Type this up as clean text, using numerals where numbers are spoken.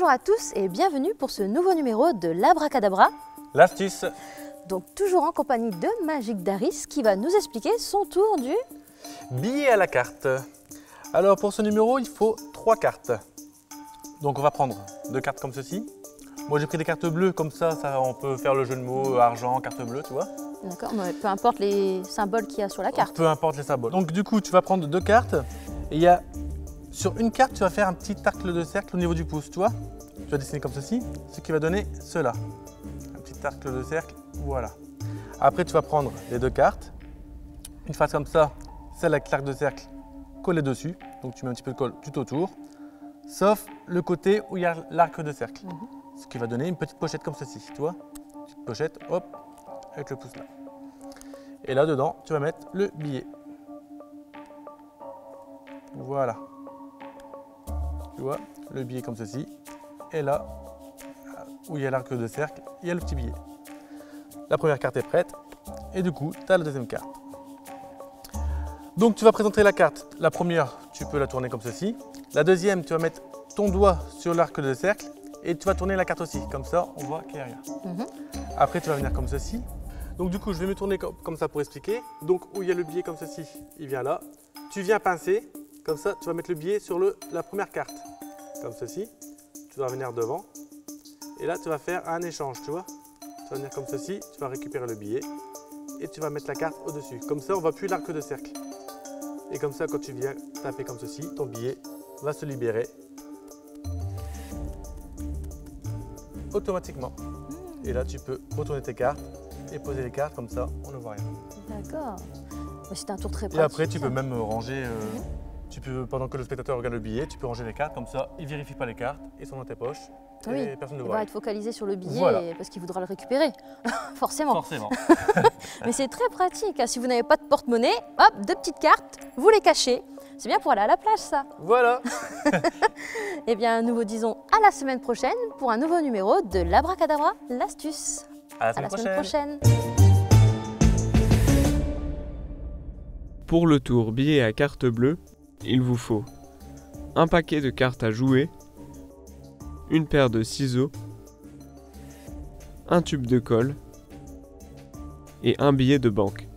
Bonjour à tous et bienvenue pour ce nouveau numéro de l'Abracadabra. L'astuce. Donc toujours en compagnie de Magic Daris qui va nous expliquer son tour du billet à la carte. Alors pour ce numéro, il faut 3 cartes. Donc on va prendre 2 cartes comme ceci. Moi j'ai pris des cartes bleues, comme ça on peut faire le jeu de mots argent, carte bleue, tu vois. D'accord, peu importe les symboles qu'il y a sur la carte. Peu importe les symboles. Donc du coup, tu vas prendre 2 cartes et il y a sur une carte, tu vas faire un petit arc de cercle au niveau du pouce, tu vois. Tu vas dessiner comme ceci, ce qui va donner cela. Un petit arc de cercle, voilà. Après, tu vas prendre les 2 cartes, une face comme ça, celle avec l'arc de cercle collé dessus. Donc tu mets un petit peu de colle tout autour, sauf le côté où il y a l'arc de cercle. Ce qui va donner une petite pochette comme ceci, tu vois. Petite pochette, hop, avec le pouce là. Et là dedans, tu vas mettre le billet. Voilà. Tu vois, le billet comme ceci. Et là, où il y a l'arc de cercle, il y a le petit billet. La première carte est prête. Et du coup, tu as la deuxième carte. Donc tu vas présenter la carte. La première, tu peux la tourner comme ceci. La deuxième, tu vas mettre ton doigt sur l'arc de cercle. Et tu vas tourner la carte aussi. Comme ça, on voit qu'il n'y a rien. Après, tu vas venir comme ceci. Donc du coup, je vais me tourner comme ça pour expliquer. Donc où il y a le billet comme ceci, il vient là. Tu viens pincer. Comme ça, tu vas mettre le billet sur la première carte. Comme ceci. Tu vas venir devant. Et là, tu vas faire un échange, tu vois. Tu vas venir comme ceci, tu vas récupérer le billet. Et tu vas mettre la carte au-dessus. Comme ça, on ne voit plus l'arc de cercle. Et comme ça, quand tu viens taper comme ceci, ton billet va se libérer automatiquement. Et là, tu peux retourner tes cartes et poser les cartes comme ça, on ne voit rien. D'accord. C'est un tour très pratique. Et après, tu peux même ranger, pendant que le spectateur regarde le billet, tu peux ranger les cartes comme ça, il ne vérifie pas les cartes, ils sont dans tes poches. Oui, et personne ne il voit. va être focalisé sur le billet Voilà. parce qu'il voudra le récupérer, forcément. Forcément. Mais c'est très pratique. Si vous n'avez pas de porte-monnaie, hop, 2 petites cartes, vous les cachez. C'est bien pour aller à la plage, ça. Voilà. Eh bien, nous vous disons à la semaine prochaine pour un nouveau numéro de l'Abracadabra, l'astuce. À la semaine prochaine. Pour le tour billet à carte bleue, il vous faut un paquet de cartes à jouer, une paire de ciseaux, un tube de colle et un billet de banque.